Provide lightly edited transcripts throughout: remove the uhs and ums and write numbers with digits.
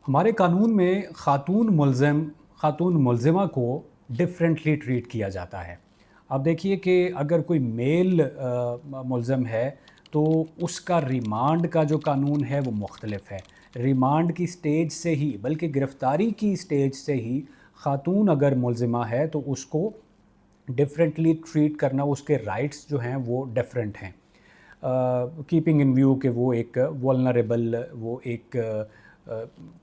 ہمارے قانون میں خاتون ملزمہ کو ڈفرینٹلی ٹریٹ کیا جاتا ہے۔ اب دیکھیے کہ اگر کوئی میل ملزم ہے تو اس کا ریمانڈ کا جو قانون ہے وہ مختلف ہے۔ ریمانڈ کی سٹیج سے ہی بلکہ گرفتاری کی سٹیج سے ہی خاتون اگر ملزمہ ہے تو اس کو ڈفرینٹلی ٹریٹ کرنا، اس کے رائٹس جو ہیں وہ ڈفرینٹ ہیں، کیپنگ ان ویو کہ وہ ایک ولنریبل وہ ایک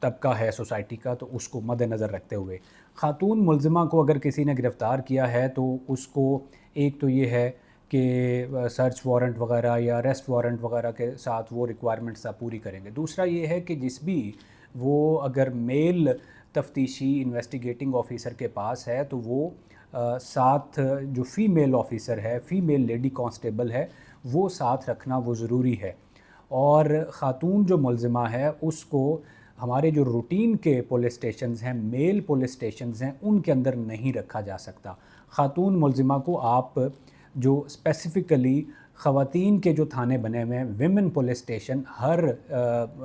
طبقہ ہے سوسائٹی کا، تو اس کو مد نظر رکھتے ہوئے خاتون ملزمہ کو اگر کسی نے گرفتار کیا ہے تو اس کو ایک تو یہ ہے کہ سرچ وارنٹ وغیرہ یا اریسٹ وارنٹ وغیرہ کے ساتھ وہ ریکوائرمنٹس آپ پوری کریں گے۔ دوسرا یہ ہے کہ جس بھی وہ اگر میل تفتیشی انویسٹیگیٹنگ آفیسر کے پاس ہے تو وہ ساتھ جو فیمیل آفیسر ہے، فیمیل لیڈی کانسٹیبل ہے، وہ ساتھ رکھنا وہ ضروری ہے۔ اور خاتون جو ملزمہ ہے اس کو ہمارے جو روٹین کے پولیس سٹیشنز ہیں، میل پولیس سٹیشنز ہیں، ان کے اندر نہیں رکھا جا سکتا۔ خاتون ملزمہ کو آپ جو اسپیسیفکلی خواتین کے جو تھانے بنے ہوئے ہیں، ویمن پولیس سٹیشن ہر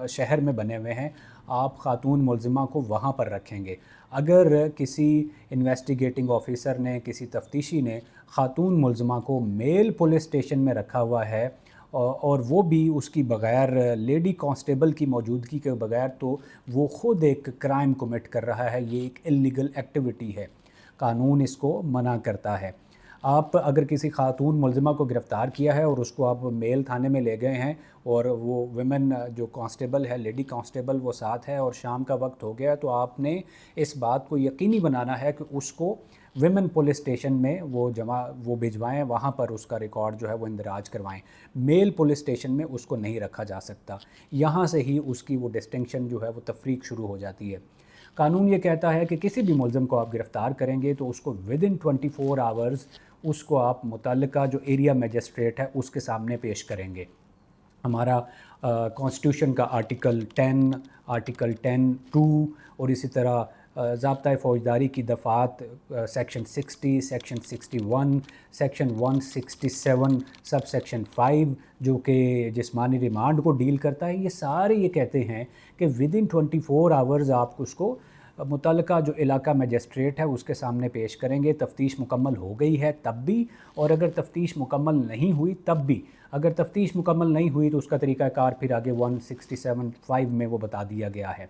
شہر میں بنے ہوئے ہیں، آپ خاتون ملزمہ کو وہاں پر رکھیں گے۔ اگر کسی انویسٹیگیٹنگ آفیسر نے، کسی تفتیشی نے خاتون ملزمہ کو میل پولیس سٹیشن میں رکھا ہوا ہے اور وہ بھی اس کی بغیر، لیڈی کانسٹیبل کی موجودگی کے بغیر، تو وہ خود ایک کرائم کمٹ کر رہا ہے، یہ ایک اللیگل ایکٹیویٹی ہے، قانون اس کو منع کرتا ہے۔ آپ اگر کسی خاتون ملزمہ کو گرفتار کیا ہے اور اس کو آپ میل تھانے میں لے گئے ہیں اور وہ ویمن جو کانسٹیبل ہے، لیڈی کانسٹیبل وہ ساتھ ہے اور شام کا وقت ہو گیا، تو آپ نے اس بات کو یقینی بنانا ہے کہ اس کو ویمن پولیس سٹیشن میں وہ بھجوائیں، وہاں پر اس کا ریکارڈ جو ہے وہ اندراج کروائیں۔ میل پولیس سٹیشن میں اس کو نہیں رکھا جا سکتا۔ یہاں سے ہی اس کی وہ ڈسٹنکشن جو ہے وہ تفریق شروع ہو جاتی ہے۔ قانون یہ کہتا ہے کہ کسی بھی ملزم کو آپ گرفتار کریں گے تو اس کو ودن 24 آورز اس کو آپ متعلقہ جو ایریا میجسٹریٹ ہے اس کے سامنے پیش کریں گے۔ ہمارا کانسٹیٹیوشن کا آرٹیکل 10(2) اور اسی طرح ضابطۂ فوجداری کی دفعات section 60، section 61، section 167، sub section 5 جو کہ جسمانی ریمانڈ کو ڈیل کرتا ہے، یہ سارے یہ کہتے ہیں کہ ودن 24 آورز آپ اس کو متعلقہ جو علاقہ میجسٹریٹ ہے اس کے سامنے پیش کریں گے۔ تفتیش مکمل ہو گئی ہے تب بھی، اور اگر تفتیش مکمل نہیں ہوئی تب بھی۔ اگر تفتیش مکمل نہیں ہوئی تو اس کا طریقہ کار پھر آگے 167(5) میں وہ بتا دیا گیا ہے۔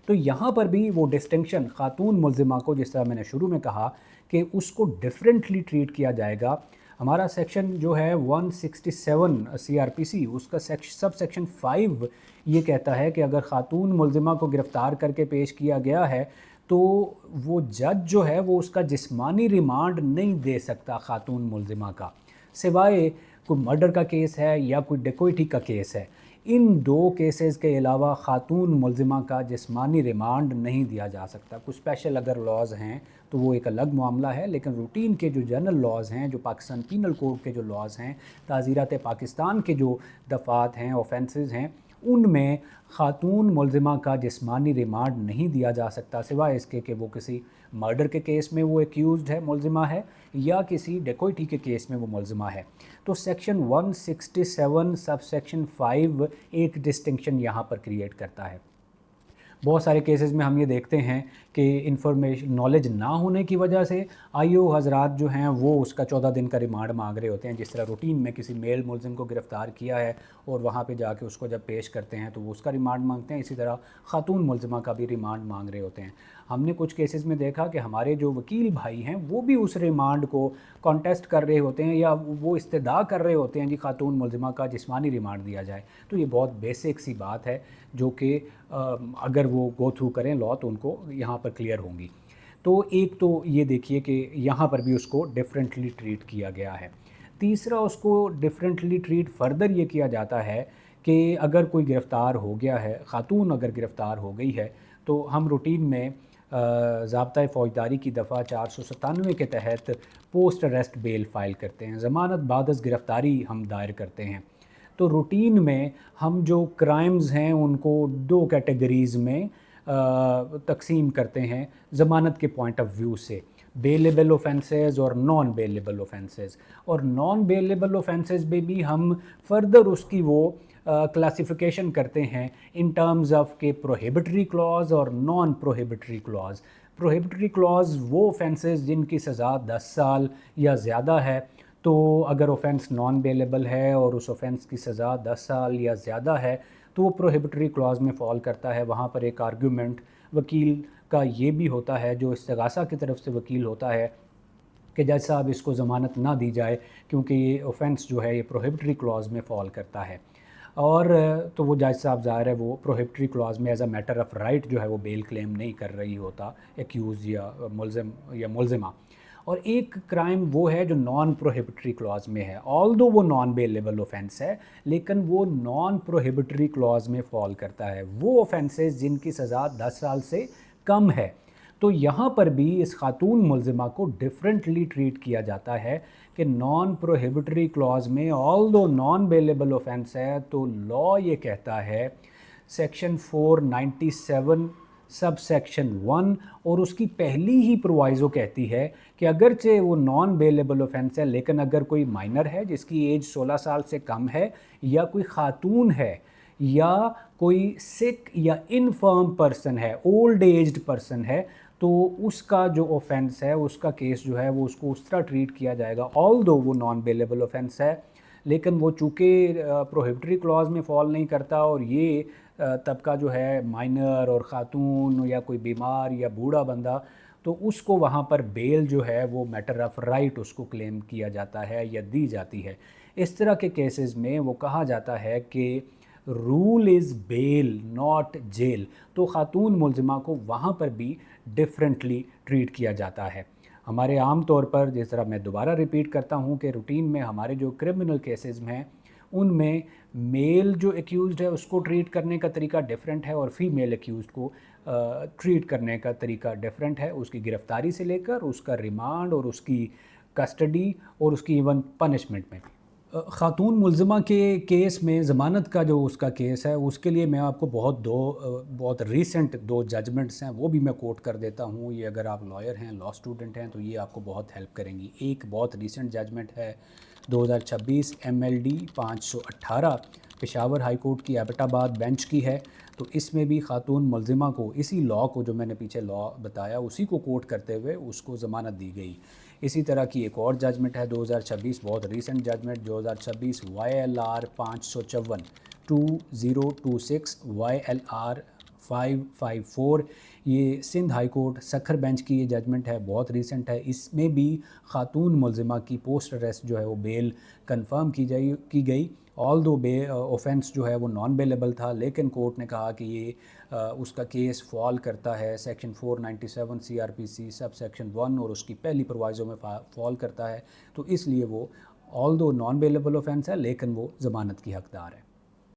تو یہاں پر بھی وہ ڈسٹنکشن خاتون ملزمہ کو، جس طرح میں نے شروع میں کہا کہ اس کو ڈیفرنٹلی ٹریٹ کیا جائے گا۔ ہمارا سیکشن جو ہے 167 CRPC، اس کا سب سیکشن 5 یہ کہتا ہے کہ اگر خاتون ملزمہ کو گرفتار کر کے پیش کیا گیا ہے تو وہ جج جو ہے وہ اس کا جسمانی ریمانڈ نہیں دے سکتا خاتون ملزمہ کا، سوائے کوئی مرڈر کا کیس ہے یا کوئی ڈیکوئٹی کا کیس ہے۔ ان دو کیسز کے علاوہ خاتون ملزمہ کا جسمانی ریمانڈ نہیں دیا جا سکتا۔ کچھ اسپیشل اگر لاز ہیں تو وہ ایک الگ معاملہ ہے، لیکن روٹین کے جو جنرل لاز ہیں، جو پاکستان پینل کوڈ کے جو لاز ہیں، تعزیرات پاکستان کے جو دفعات ہیں، آفینسز ہیں، ان میں خاتون ملزمہ کا جسمانی ریمانڈ نہیں دیا جا سکتا، سوائے اس کے کہ وہ کسی مرڈر کے کیس میں وہ ایکیوزڈ ہے، ملزمہ ہے، یا کسی ڈیکوئٹی کے کیس میں وہ ملزمہ ہے۔ تو سیکشن 167 سب سیکشن 5 ایک ڈسٹنکشن یہاں پر کریٹ کرتا ہے۔ بہت سارے کیسز میں ہم یہ دیکھتے ہیں کہ انفارمیشن نالج نہ ہونے کی وجہ سے IO حضرات جو ہیں وہ اس کا 14 دن کا ریمانڈ مانگ رہے ہوتے ہیں، جس طرح روٹین میں کسی میل ملزم کو گرفتار کیا ہے اور وہاں پہ جا کے اس کو جب پیش کرتے ہیں تو وہ اس کا ریمانڈ مانگتے ہیں، اسی طرح خاتون ملزمہ کا بھی ریمانڈ مانگ رہے ہوتے ہیں۔ ہم نے کچھ کیسز میں دیکھا کہ ہمارے جو وکیل بھائی ہیں وہ بھی اس ریمانڈ کو کانٹیسٹ کر رہے ہوتے ہیں یا وہ استدعا کر رہے ہوتے ہیں جی خاتون ملزمہ کا جسمانی ریمانڈ دیا جائے۔ تو یہ بہت بیسک سی بات ہے جو کہ اگر وہ گو تھرو کریں لا تو ان کو یہاں پر کلیئر ہوں گی۔ تو ایک تو یہ دیکھیے کہ یہاں پر بھی اس کو ڈیفرنٹلی ٹریٹ کیا گیا ہے۔ تیسرا اس کو ڈیفرنٹلی ٹریٹ فردر یہ کیا جاتا ہے کہ اگر کوئی گرفتار ہو گیا ہے، خاتون اگر گرفتار ہو گئی ہے تو ہم روٹین میں ضابطۂ فوجداری کی دفعہ 497 کے تحت پوسٹ اریسٹ بیل فائل کرتے ہیں، ضمانت بعد از گرفتاری ہم دائر کرتے ہیں۔ تو روٹین میں ہم جو کرائمز ہیں ان کو دو کیٹیگریز میں تقسیم کرتے ہیں ضمانت کے پوائنٹ آف ویو سے، بیلیبل اوفینسز اور نان بیلیبل اوفینسز۔ اور نان بیلیبل اوفینسز میں بھی ہم فردر اس کی وہ کلاسیفیکیشن کرتے ہیں ان ٹرمز آف کہ پروہیبٹری کلاز اور نان پروہیبٹری کلاز. پروہیبٹری کلاز وہ offences جن کی سزا 10 سال یا زیادہ ہے، تو اگر اوفینس نان بیلیبل ہے اور اس اوفینس کی سزا 10 سال یا زیادہ ہے تو وہ پروہیبٹری کلاز میں فال کرتا ہے. وہاں پر ایک آرگیومنٹ وکیل کا یہ بھی ہوتا ہے، جو استغاثہ کی طرف سے وکیل ہوتا ہے، کہ جج صاحب اس کو ضمانت نہ دی جائے کیونکہ یہ اوفینس جو ہے یہ پروہیبٹری کلاز میں فال کرتا ہے. اور تو وہ جج صاحب ظاہر ہے وہ پروہیبٹری کلاز میں as a matter of right جو ہے وہ بیل کلیم نہیں کر رہی ہوتا ایکیوز یا ملزم یا ملزمہ. اور ایک کرائم وہ ہے جو نان پروہیبٹری کلاز میں ہے، آلدو وہ نان بیلیبل اوفینس ہے لیکن وہ نان پروہیبٹری کلاز میں فال کرتا ہے. وہ اوفینسز جن کی سزا 10 سال سے کم ہے، تو یہاں پر بھی اس خاتون ملزمہ کو ڈیفرنٹلی ٹریٹ کیا جاتا ہے کہ نان پروہیبٹری کلاز میں آلدو نان بیلیبل اوفینس ہے تو لا یہ کہتا ہے سیکشن 497 سب سیکشن 1 اور اس کی پہلی ہی پرووائزو کہتی ہے کہ اگرچہ وہ نان بیلیبل اوفینس ہے لیکن اگر کوئی مائنر ہے جس کی ایج 16 سال سے کم ہے، یا کوئی خاتون ہے، یا کوئی سک یا انفرم پرسن ہے، اولڈ ایجڈ پرسن ہے، تو اس کا جو اوفینس ہے اس کا کیس جو ہے وہ اس کو اس طرح ٹریٹ کیا جائے گا آلدو وہ نان بیلیبل اوفینس ہے لیکن وہ چونکہ پروہیبٹری کلاز میں فال نہیں کرتا. اور یہ طبقہ جو ہے مائنر اور خاتون یا کوئی بیمار یا بوڑھا بندہ، تو اس کو وہاں پر بیل جو ہے وہ میٹر آف رائٹ اس کو کلیم کیا جاتا ہے یا دی جاتی ہے. اس طرح کے کیسز میں وہ کہا جاتا ہے کہ rule is bail not jail, تو خاتون ملزمہ کو وہاں پر بھی ڈیفرنٹلی ٹریٹ کیا جاتا ہے. ہمارے عام طور پر جس طرح میں دوبارہ ریپیٹ کرتا ہوں کہ روٹین میں ہمارے جو کرمنل کیسز ہیں ان میں میل جو ایکیوزڈ ہے اس کو ٹریٹ کرنے کا طریقہ ڈیفرنٹ ہے اور فیمیل ایکیوزڈ کو ٹریٹ کرنے کا طریقہ ڈیفرنٹ ہے، اس کی گرفتاری سے لے کر اس کا ریمانڈ اور اس کی کسٹڈی اور اس کی ایون پنشمنٹ میں. خاتون ملزمہ کے کیس میں ضمانت کا جو اس کا کیس ہے اس کے لیے میں آپ کو بہت ریسنٹ 2 ججمنٹس ہیں وہ بھی میں کوٹ کر دیتا ہوں. یہ اگر آپ لائر ہیں، لا اسٹوڈنٹ ہیں تو یہ آپ کو بہت ہیلپ کریں گی. ایک بہت ریسنٹ ججمنٹ ہے 2026 MLD 518 پشاور ہائی کورٹ کی ایبٹ آباد بینچ کی ہے. تو اس میں بھی خاتون ملزمہ کو اسی لا کو جو میں نے پیچھے لا بتایا اسی کو کوٹ کرتے ہوئے اس کو ضمانت دی گئی. اسی طرح کی ایک اور ججمنٹ ہے 2026 بہت ریسنٹ ججمنٹ 2026 YLR 554 2026 YLR 554. یہ Sindh high court Sukkur bench کی یہ ججمنٹ ہے، بہت ریسنٹ ہے. اس میں بھی خاتون ملزمہ کی پوسٹ اریسٹ جو ہے وہ بیل کنفرم کی گئی آلدو اوفینس جو ہے وہ نان بیلیبل تھا لیکن کورٹ نے کہا کہ یہ اس کا کیس فال کرتا ہے سیکشن 497 CRPC سب سیکشن 1 اور اس کی پہلی پرووائزو میں فال کرتا ہے، تو اس لیے وہ آلدو نان بیلیبل اوفینس ہے لیکن وہ ضمانت کی حقدار ہے.